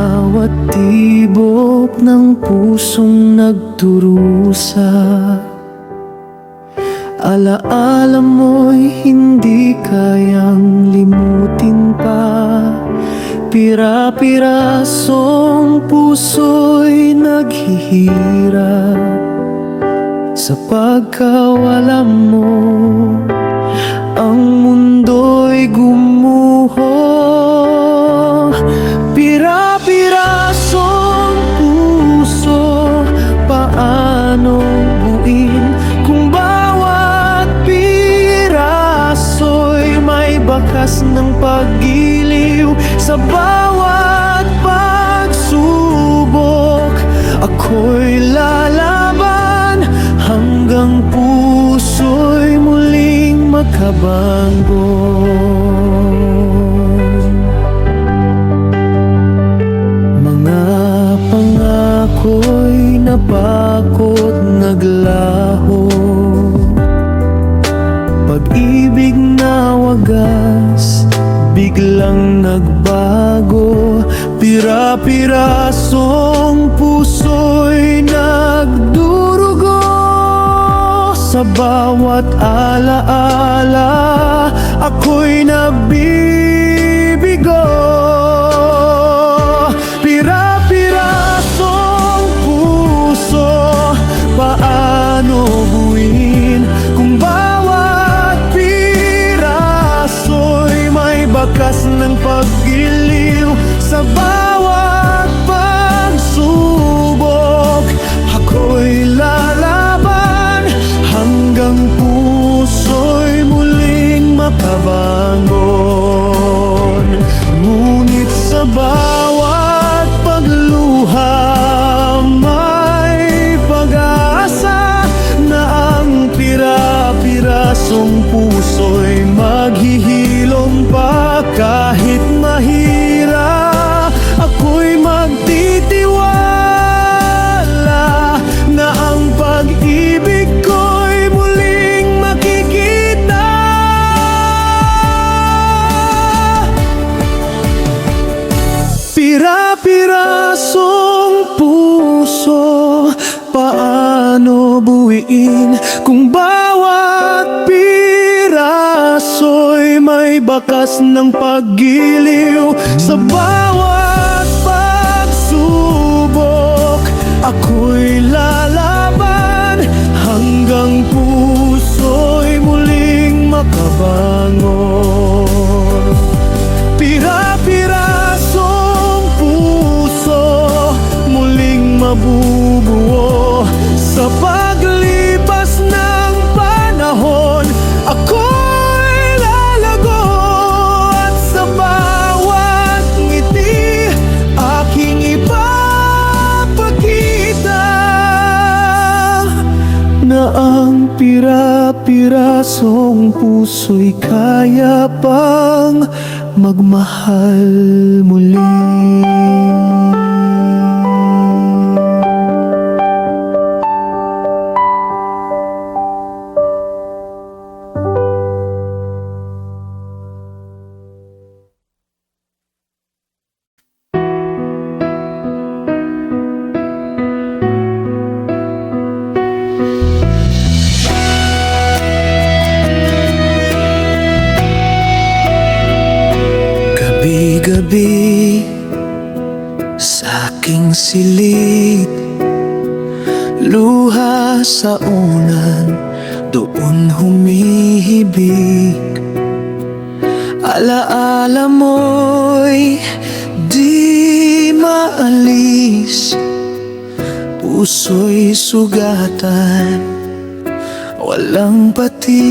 bawat tibok ng pusong nagdurusa. Alaala mo'y hindi kayang limutin pa. Pira-pirasong puso'y naghihirap sa pagkawala mo. Ang mundo'y gumuho. Pira-pirasong puso, paano buuin kung bawat piraso'y may bakas ng paggiliw? Sa bawat pagsubok, ako'y lalaban hanggang puso'y muling makabangon. Mga pangako'y napakot naglaho, pag-ibig na wagas biglang nagbago. Pira-pirasong puso'y nagdurugo. Sa bawat alaala, ako'y nabibigo. Pira-pirasong puso, paano buuin kung bawat piraso'y may bakas ng paggiliw? Sa bawat pagsubok, ako'y lalaban hanggang puso'y muling makabangon. Ngunit sa bawat pagluha, may pag-asa na ang pira-pirasong puso'y maghihilom pa. Kahit mahirap, ako'y magtitiwala na ang pag-ibig ko'y muling makikita. Pira-pirasong puso, paano buuin kung bawat piraso'y may bakas ng paggiliw? Sa bawat pagsubok, ako'y lalaban hanggang puso'y muling makabangon. Pira-pirasong puso, muling mabubuo. Sa paglipas ng panahon, ako'y lalago. At sa bawat ngiti, aking ipapakita na ang pira-pirasong puso'y kaya pang magmahal muli. Gabi-gabi sa aking silid, luha sa unan, doon humihibig. Alaala mo'y di maalis, puso'y sugatan, walang patid.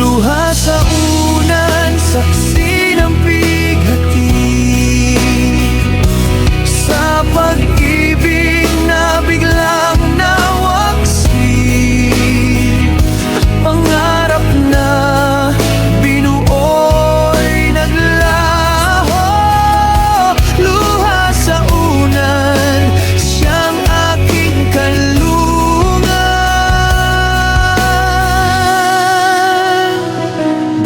Luha sa unan, saksi ng bighatid sa pag-ibig na biglang nawaksik. Pangarap na binuo'y naglaho. Luha sa unan, siyang aking kalungan.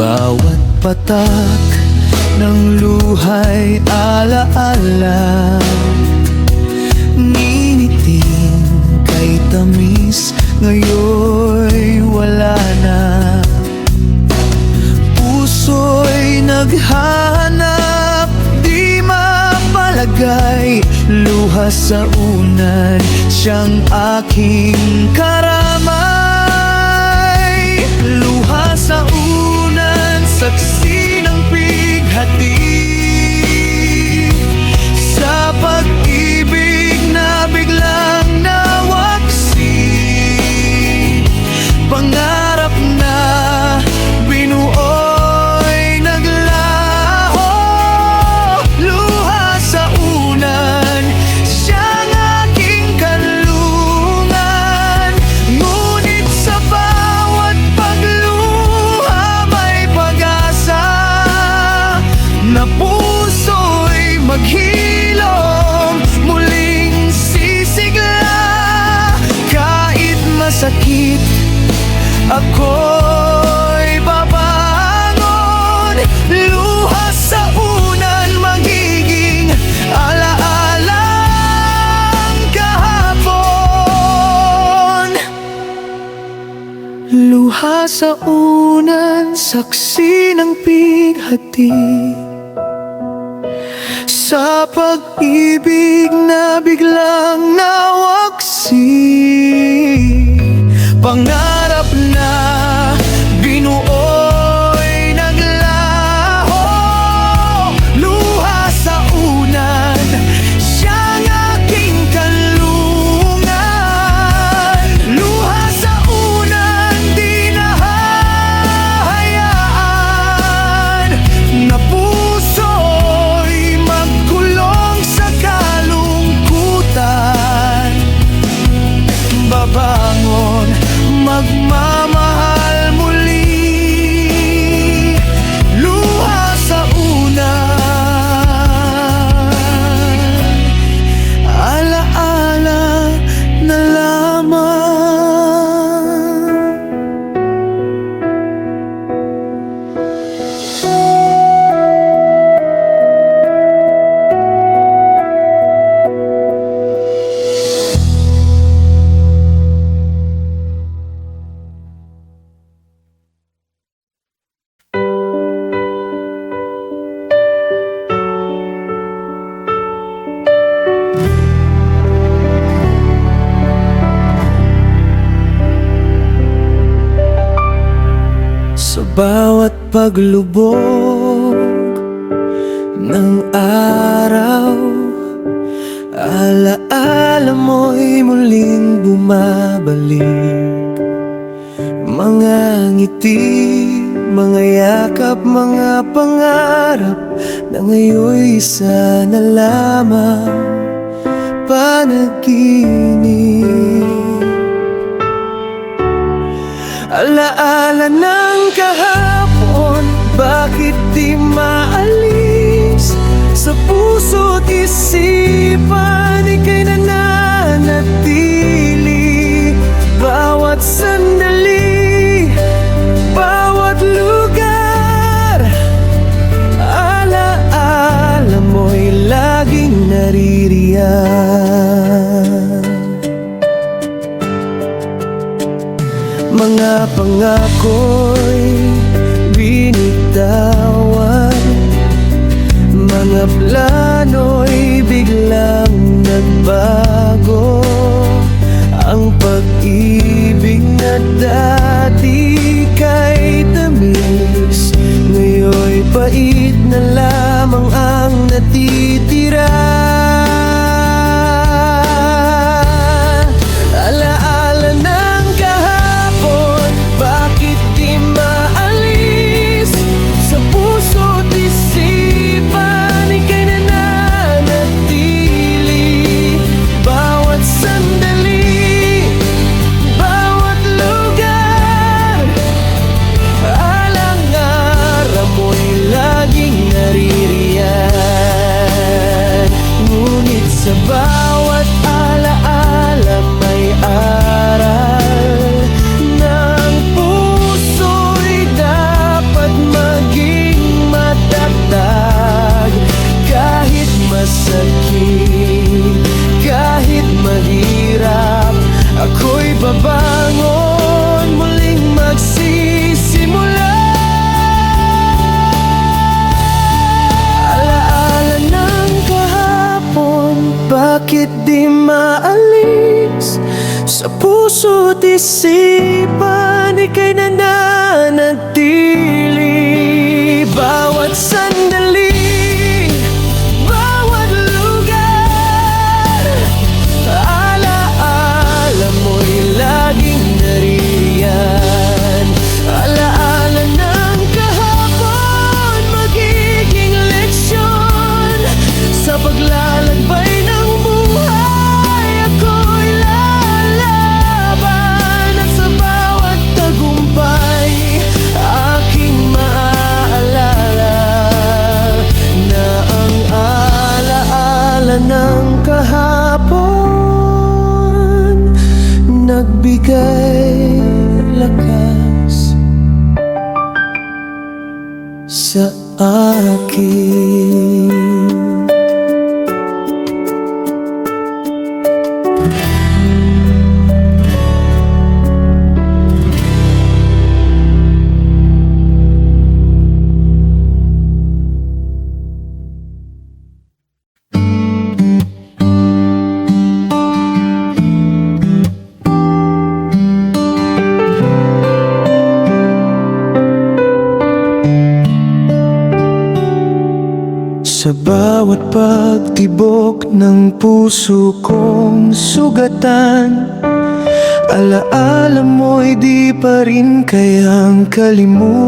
Bawat patak ng luha buhay alaala. Nginitin kay tamis, ngayon'y wala na. Puso'y naghahanap, di mapalagay. Luha sa unan, siyang aking karamay. Luha sa unan, saksi ng pighati. Sa pag-ibig na biglang nawaksi. Pangarap na binuoy naglaho. Luha sa unan, siyang aking kanlungan. Ngunit sa bawat pagluha may pag-asa, na puso'y maghilom, muling sisigla. Kahit masakit, ako'y babangon. Luha sa unan, magiging alaalang kahapon. Luha sa unan, saksi ng pighati. Sa pag-ibig na biglang nawaksi. Pangarap na binuoy naglaho. Luha sa unan, siyang aking kanlungan. Luha sa unan, di nahahayaan na puso'y magkulong sa kalungkutan. Babangon, magmamahal muli. Luha sa unan, alaala na lamang. Sa bawat paglubog ng araw, alaala mo'y muling bumabalik. Mga ngiti, mga yakap, mga pangarap na ngayon'y isa na lamang panaginip. Alaala ng kahapon, bakit di maalis sa puso't isipan? Ika'y nananatili bawat sandali, bawat lugar. Alaala mo'y laging naririyan. Mga pangako'y binitawan, mga plano'y biglang nagbago. Ang pag-ibig na dati kay tamis, ngayon'y pait na lamang ang natitira. Alaala ng kahapon, bakit di maalis sa puso't isipan? Ika'y nananatili bawat sandali, bawat lugar. Alang araw mo'y laging naririyan. bakit di maalis sa puso't isipan? Ika'y nananatili bawat sandali, bawat lugar. Alaala mo'y laging nariyan. Alaala ng kahapon, magiging leksyon sa paglalakbay ng buhay. Ako'y lalaban at sa bawat tagumpay aking maaalala na ang alaala ng kahapon nagbigay lakas sa akin. Sa bawat pagtibok ng puso kong sugatan, alaala mo'y di pa rin kayang kalimutan.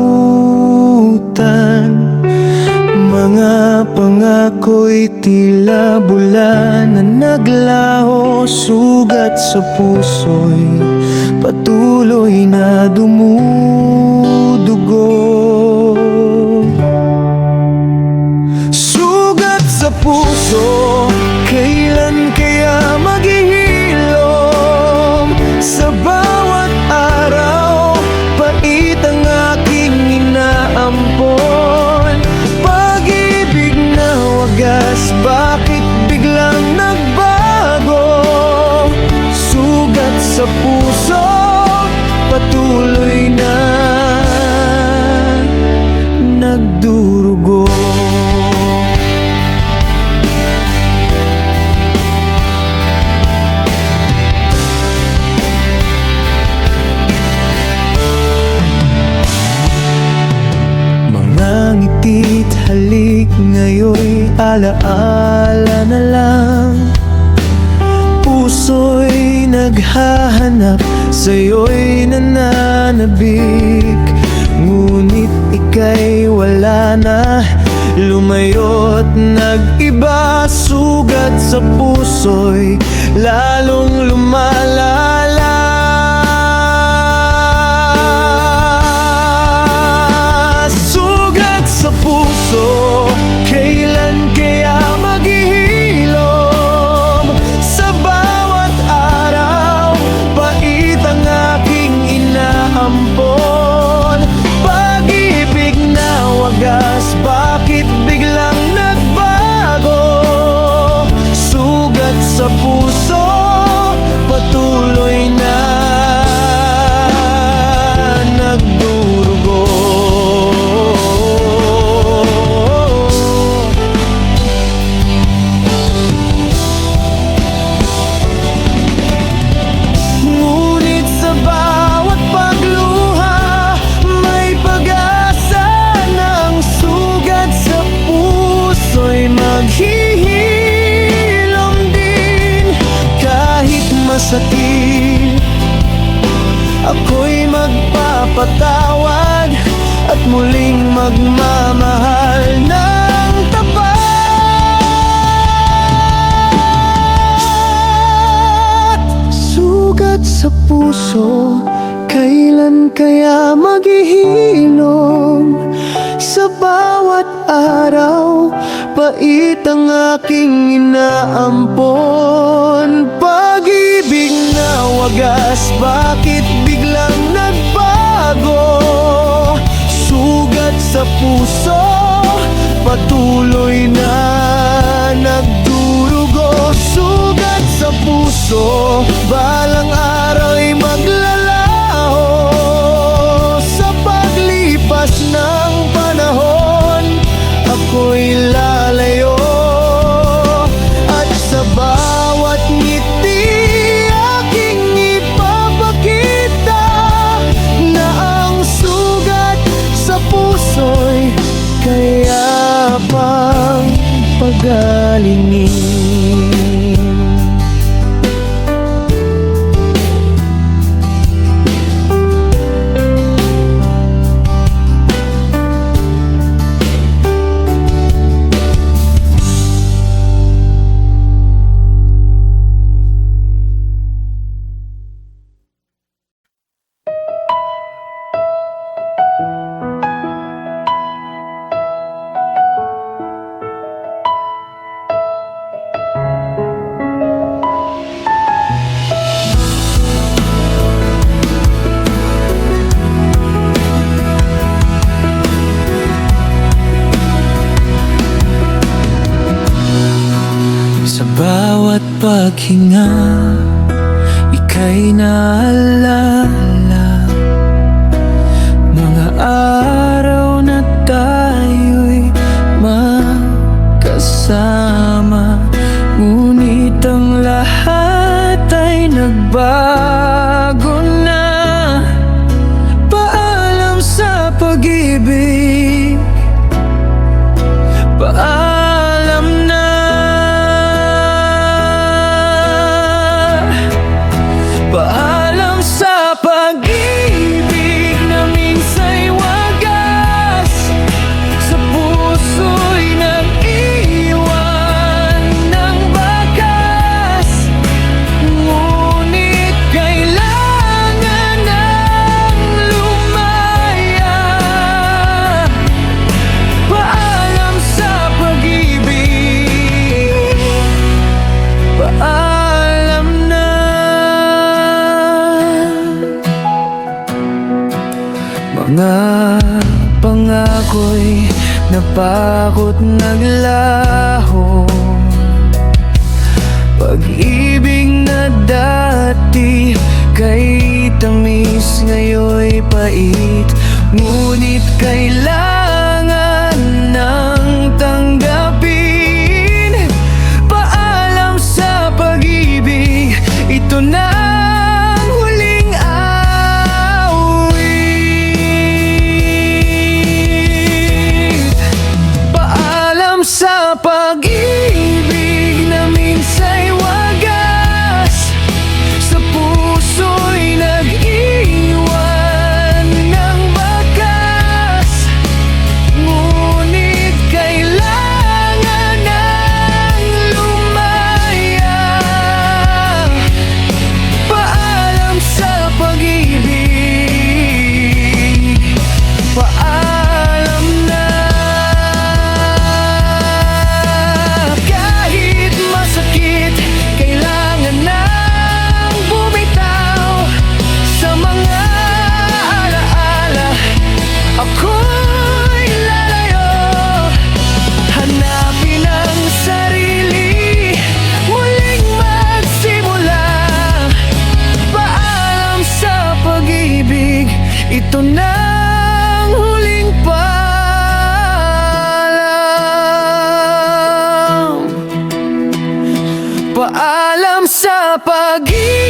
Mga pangako'y tila bula na naglaho, sugat sa puso'y patuloy na dumudugo. Sa puso, kailan kaya maghihilom? Sa bawat araw, pait ang aking inaampon. Pag-ibig na wagas, bakit biglang nagbago? Sugat sa puso, patuloy na nagdurugo. Ngiti't halik ngayon'y alaala na lang. Puso'y naghahanap, sa'yo'y nananabik. Ngunit ika'y wala na, lumayo't nag-iba. Sugat sa puso'y lalong lumalala. Sa puso, kailan kaya maghihilom? Sa bawat araw, pait ang aking inaampon. Pag-ibig na wagas, bakit biglang nagbago? Sugat sa puso, patuloy na nagdurugo. Maghihilom din kahit masakit. Ako'y magpapatawad at muling magmamahal ng tapat. Sugat sa puso, kailan kaya maghihilom? Sa bawat araw, pait ang aking inaampon. Pag-ibig na wagas, bakit biglang nagbago? Sugat sa puso, patuloy na nagdurugo. Sugat sa puso, balang ara'y maglalaho. Sa paglipas ng panahon, ako'y lalayo at sa malingin. Sa bawat paghinga, ika'y naalala. Mga araw na tayo'y magkasama, ngunit ang lahat ay nagbago na. Paalam sa pag-ibig, paalam na. Paalam sa pag-ibig na minsa'y wagas, sa puso'y nag-iwan ng bakas, ngunit kailangan nang lumaya. Paalam sa pag-ibig, paalam na. Mga pangako'y napakot naglaho, pag-ibig na dati kay tamis, ngayon'y pait, ngunit kailangan nang tanggapin. Paalam sa pag-ibig, ito na ang huling awit. Paalam sa pag-ibig na minsa'y wagas, sa puso'y nag-iwan ng bakas, ngunit kailangan nang lumaya. Paalam sa pag-ibig, paalam na. Kahit masakit, kailangan nang bumitaw sa mga alaala. Ako'y lalayo, hanapin ang sarili, muling magsimula. Paalam sa pag-ibig, ito na ang huling paalam. Paalam sa pag-ibig.